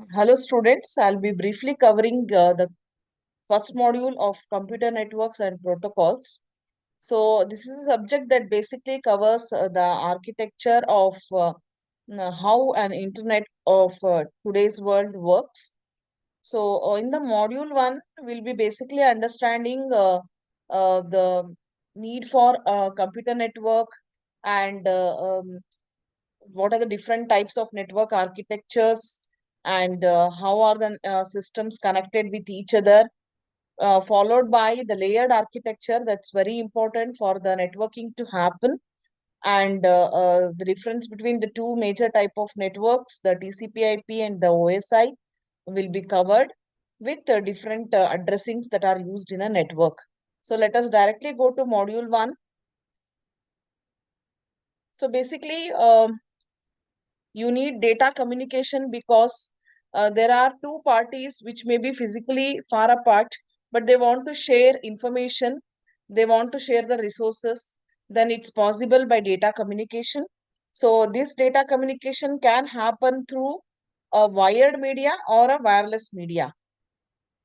Hello students, I'll be briefly covering the first module of computer networks and protocols. So this is a subject that basically covers the architecture of how an internet of today's world works. So in the module one, we'll be basically understanding the need for a computer network and what are the different types of network architectures and how are the systems connected with each other, followed by the layered architecture that's very important for the networking to happen, and the difference between the two major type of networks, the TCP/IP and the OSI, will be covered with different addressings that are used in a network. So let us directly go to module 1. So basically, you need data communication because there are two parties which may be physically far apart, but they want to share information, they want to share the resources. Then it's possible by data communication. So this data communication can happen through a wired media or a wireless media.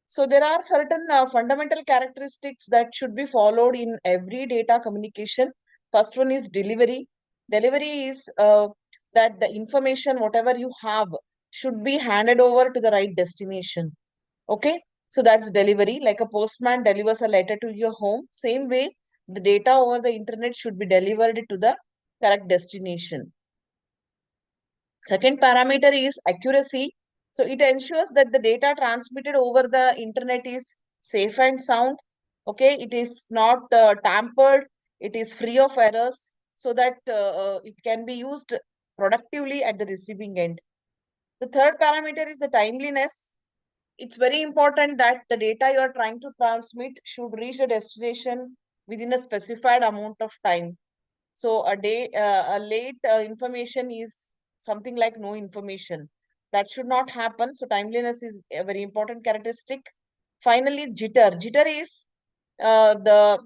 So there are certain fundamental characteristics that should be followed in every data communication. First one is delivery. Delivery is that the information, whatever you have, should be handed over to the right destination. Okay, so that's delivery. Like a postman delivers a letter to your home, same way the data over the internet should be delivered to the correct destination. Second parameter is accuracy. So it ensures that the data transmitted over the internet is safe and sound. Okay, it is not tampered, it is free of errors, so that it can be used productively at the receiving end. The third parameter is the timeliness. It's very important that the data you are trying to transmit should reach the destination within a specified amount of time. So a late information is something like no information. That should not happen. So timeliness is a very important characteristic. Finally, jitter. Jitter is the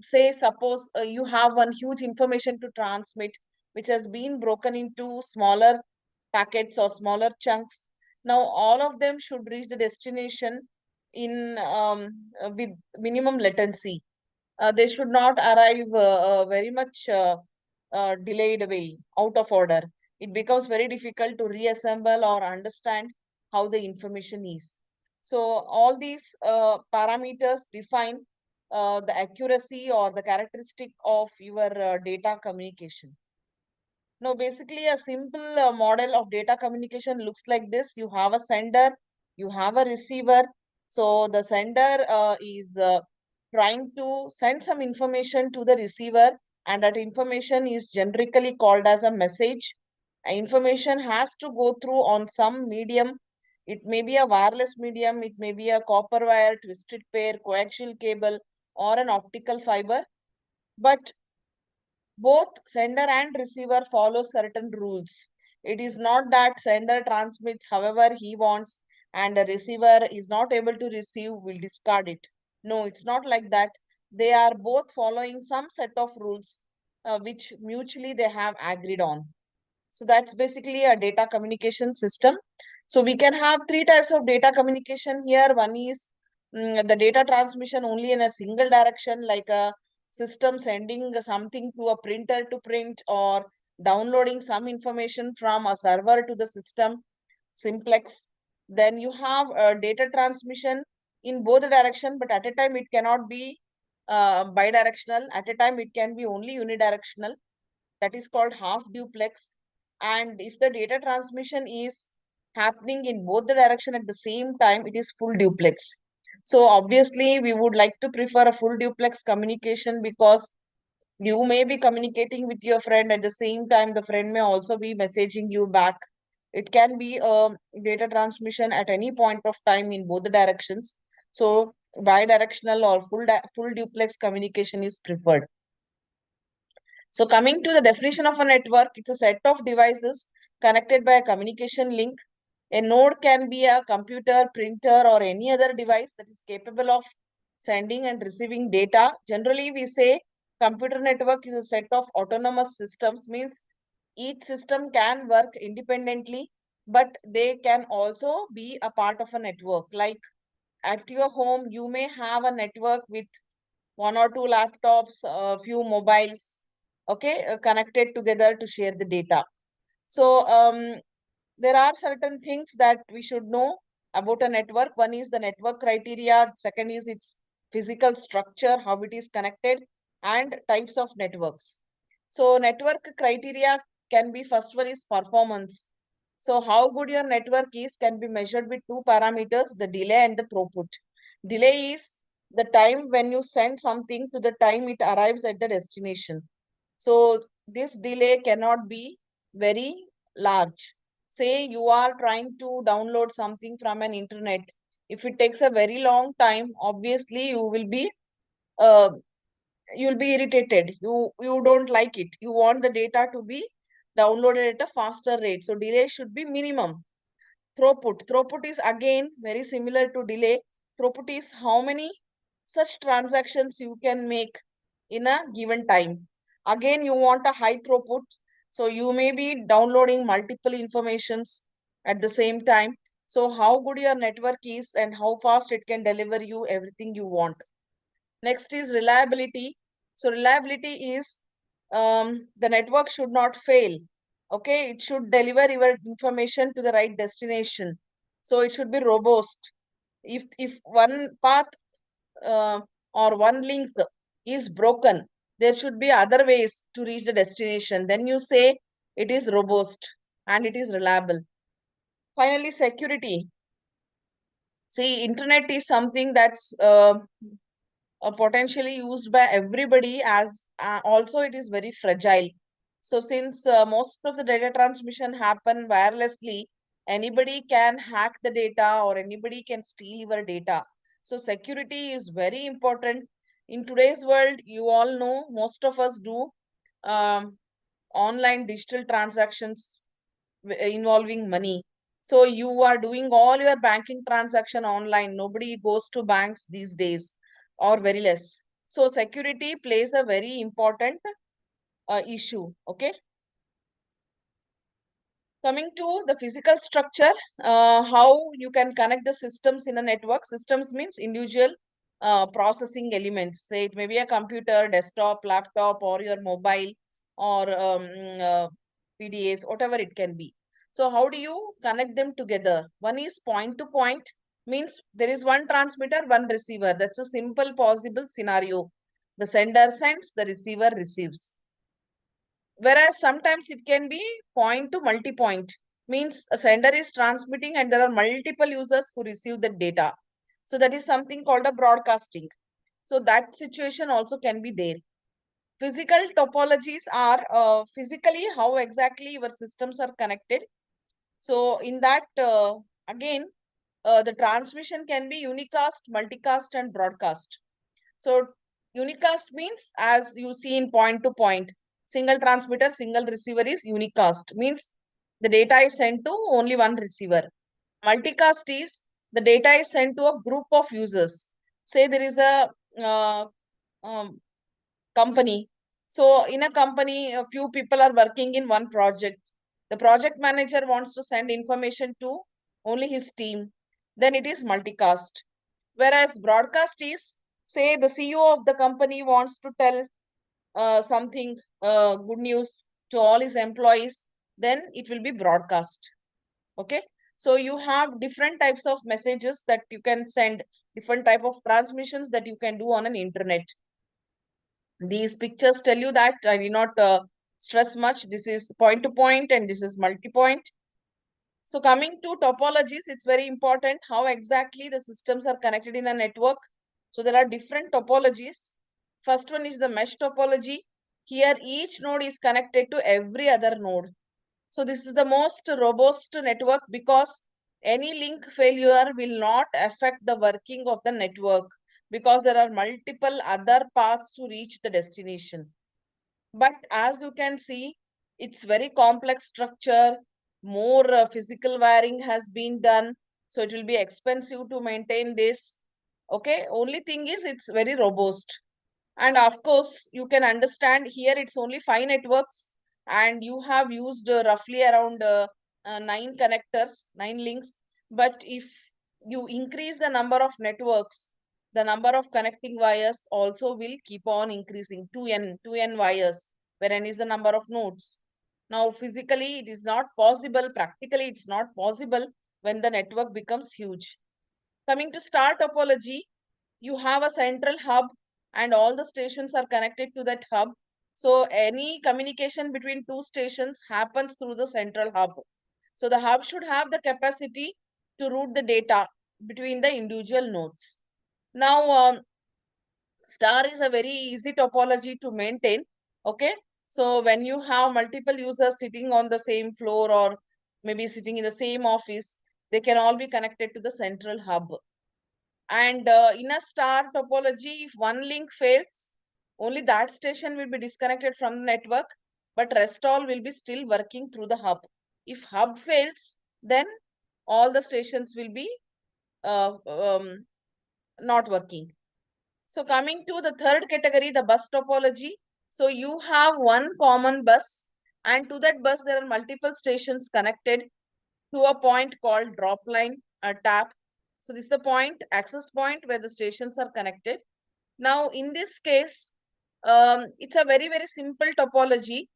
say suppose you have one huge information to transmit, which has been broken into smaller packets or smaller chunks. Now all of them should reach the destination in with minimum latency. They should not arrive very much delayed way, out of order. It becomes very difficult to reassemble or understand how the information is. So all these parameters define the accuracy or the characteristic of your data communication. Now, basically, a simple model of data communication looks like this. You have a sender, you have a receiver. So the sender is trying to send some information to the receiver, and that information is generically called as a message. Information has to go through on some medium. It may be a wireless medium, it may be a copper wire, twisted pair, coaxial cable, or an optical fiber. But both sender and receiver follow certain rules. It is not that sender transmits however he wants and the receiver is not able to receive, will discard it. No, it's not like that. They are both following some set of rules which mutually they have agreed on. So that's basically a data communication system. So we can have three types of data communication here. One is the data transmission only in a single direction, like a system sending something to a printer to print or downloading some information from a server to the system, simplex. Then you have data transmission in both the direction, but at a time it cannot be bidirectional. At a time it can be only unidirectional. That is called half duplex. And if the data transmission is happening in both the direction at the same time, it is full duplex. So obviously we would like to prefer a full duplex communication because you may be communicating with your friend at the same time the friend may also be messaging you back. It can be a data transmission at any point of time in both the directions. So bidirectional or full duplex communication is preferred. So coming to the definition of a network, it's a set of devices connected by a communication link. A node can be a computer, printer, or any other device that is capable of sending and receiving data. Generally, we say computer network is a set of autonomous systems, means each system can work independently but they can also be a part of a network. Like at your home, you may have a network with one or two laptops, a few mobiles, okay, connected together to share the data. So there are certain things that we should know about a network. One is the network criteria. Second is its physical structure, how it is connected, and types of networks. So network criteria can be, first one is performance. So how good your network is can be measured with two parameters, the delay and the throughput. Delay is the time when you send something to the time it arrives at the destination. So this delay cannot be very large. Say you are trying to download something from an internet. If it takes a very long time, obviously uh, you'll be irritated. You don't like it. You want the data to be downloaded at a faster rate. So delay should be minimum. Throughput is again very similar to delay. Throughput is how many such transactions you can make in a given time. Again, you want a high throughput. So you may be downloading multiple informations at the same time. So how good your network is and how fast it can deliver you everything you want. Next is reliability. So reliability is the network should not fail. Okay, it should deliver your information to the right destination. So it should be robust. If one path uh, or one link is broken, there should be other ways to reach the destination. Then you say it is robust and it is reliable. Finally, security. See, internet is something that's potentially used by everybody, as also it is very fragile. So since most of the data transmission happen wirelessly, anybody can hack the data or anybody can steal your data. So security is very important. In today's world, you all know, most of us do um, online digital transactions involving money. So you are doing all your banking transaction online. Nobody goes to banks these days, or very less. So security plays a very important issue. Okay. Coming to the physical structure, how you can connect the systems in a network. Systems means individual processing elements. Say it may be a computer, desktop, laptop, or your mobile, or PDAs, whatever it can be. So how do you connect them together? One is point to point, means there is one transmitter, one receiver. That's a simple possible scenario. The sender sends, the receiver receives. Whereas sometimes it can be point to multi-point, means a sender is transmitting and there are multiple users who receive the data. So that is something called a broadcasting. So that situation also can be there. Physical topologies are physically how exactly your systems are connected. So in that, again, the transmission can be unicast, multicast, and broadcast. So unicast means, as you see in point to point, single transmitter, single receiver is unicast, means the data is sent to only one receiver. Multicast is the data is sent to a group of users. Say there is a uh, um, company. So in a company, a few people are working in one project. The project manager wants to send information to only his team. Then it is multicast. Whereas broadcast is, say the CEO of the company wants to tell something good news to all his employees, then it will be broadcast. Okay. So you have different types of messages that you can send, different type of transmissions that you can do on an internet. These pictures tell you that. I will not stress much. This is point to point and this is multi-point. So coming to topologies, it's very important how exactly the systems are connected in a network. So there are different topologies. First one is the mesh topology. Here each node is connected to every other node. So this is the most robust network because any link failure will not affect the working of the network because there are multiple other paths to reach the destination. But as you can see, it's very complex structure. More physical wiring has been done. So it will be expensive to maintain this. Okay. Only thing is it's very robust. And of course, you can understand here it's only 5 networks and you have used roughly around 9 connectors, 9 links. But if you increase the number of networks, the number of connecting wires also will keep on increasing, 2n wires, where n is the number of nodes. Now, physically, it is not possible. Practically, it's not possible when the network becomes huge. Coming to star topology, you have a central hub and all the stations are connected to that hub. So any communication between two stations happens through the central hub. So the hub should have the capacity to route the data between the individual nodes. Now, star is a very easy topology to maintain. Okay. So when you have multiple users sitting on the same floor or maybe sitting in the same office, they can all be connected to the central hub. And in a star topology, if one link fails, only that station will be disconnected from the network, but rest all will be still working through the hub. If hub fails, then all the stations will be not working. So coming to the third category, the bus topology. So you have one common bus, and to that bus there are multiple stations connected to a point called drop line, a tap. So this is the point, access point where the stations are connected. Now in this case, it's a very, very simple topology.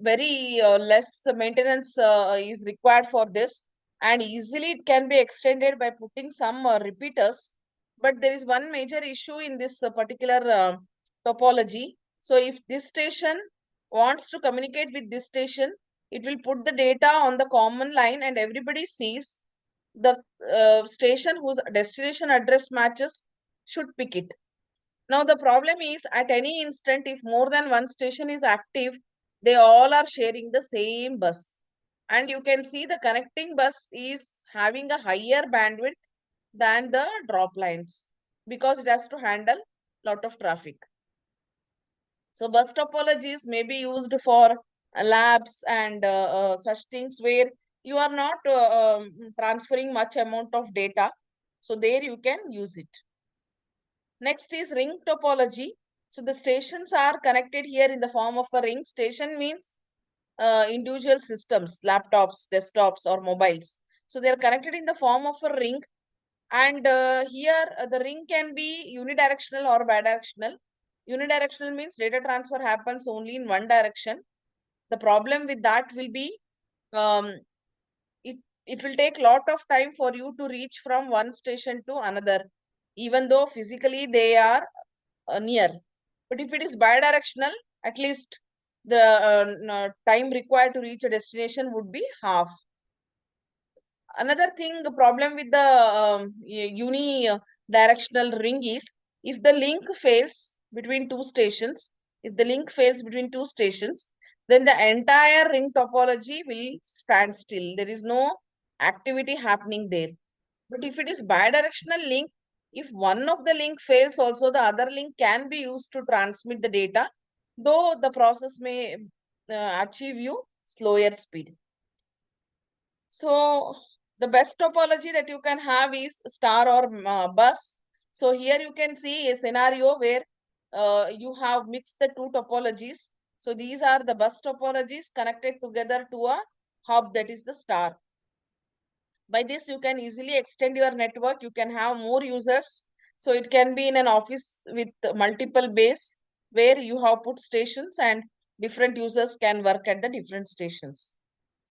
Very less maintenance is required for this, and easily it can be extended by putting some repeaters. But there is one major issue in this particular topology. So if this station wants to communicate with this station, it will put the data on the common line and everybody sees the station whose destination address matches should pick it. Now, the problem is at any instant, if more than one station is active, they all are sharing the same bus. And you can see the connecting bus is having a higher bandwidth than the drop lines because it has to handle lot of traffic. So bus topologies may be used for labs and such things where you are not transferring much amount of data. So there you can use it. Next is ring topology. So the stations are connected here in the form of a ring. Station means individual systems, laptops, desktops, or mobiles. So they are connected in the form of a ring. And here the ring can be unidirectional or bidirectional. Unidirectional means data transfer happens only in one direction. The problem with that will be um, it will take lot of time for you to reach from one station to another, even though physically they are near. But if it is bidirectional, at least the time required to reach a destination would be half. Another thing, the problem with the unidirectional ring is if the link fails between two stations, if the link fails between two stations, then the entire ring topology will stand still. There is no activity happening there. But if it is bidirectional link, if one of the link fails, also the other link can be used to transmit the data, though the process may achieve you slower speed. So the best topology that you can have is star or bus. So here you can see a scenario where you have mixed the two topologies. So these are the bus topologies connected together to a hub, that is the star. By this, you can easily extend your network. You can have more users. So it can be in an office with multiple bays where you have put stations and different users can work at the different stations.